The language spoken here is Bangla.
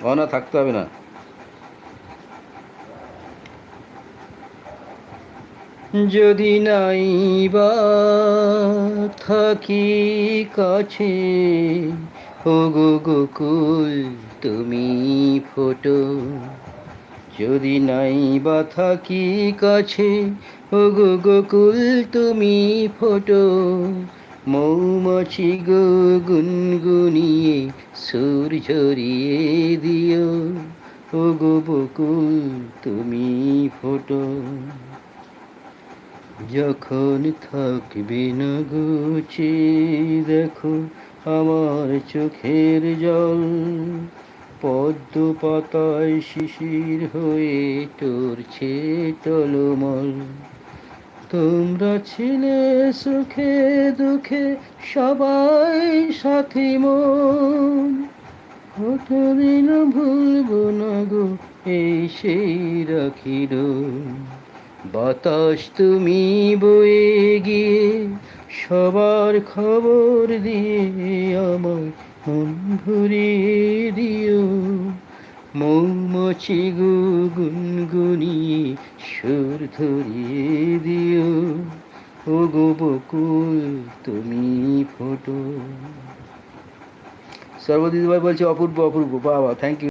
না, থাকতে হবে না। যদি নাই বা থাকি কাছে, ওগো গোকুল তুমি ফোটো। যদি নাই বা থাকি কাছে, ওগো গোকুল তুমি ফোটো। মৌমাছি গো গুনগুনিয়ে সুর ঝরিয়ে দিও, ওগো বকুল তুমি ফোটো। যখন থাকবে না গুছে, দেখো আমার চোখের জল, পদ্ম পাতায় শিশির হয়ে টরছে টলমল। তোমরা ছিলে সুখে দুঃখে সবাই সাথী মন, কতদিন ভুলবো না গো এই সেই রাখিল। বাতাস তুমি বয়ে গিয়ে সবার খবর দিয়ে আমার মন ভরিয়ে দিও। মৌমাছি গো গুনগুনিয়ে সুর ধরিয়ে দিও, ও গো বকুল তুমি ফোটো। সর্বদিদি ভাই বলছে অপূর্ব অপূর্ব, বাবা থ্যাংক ইউ।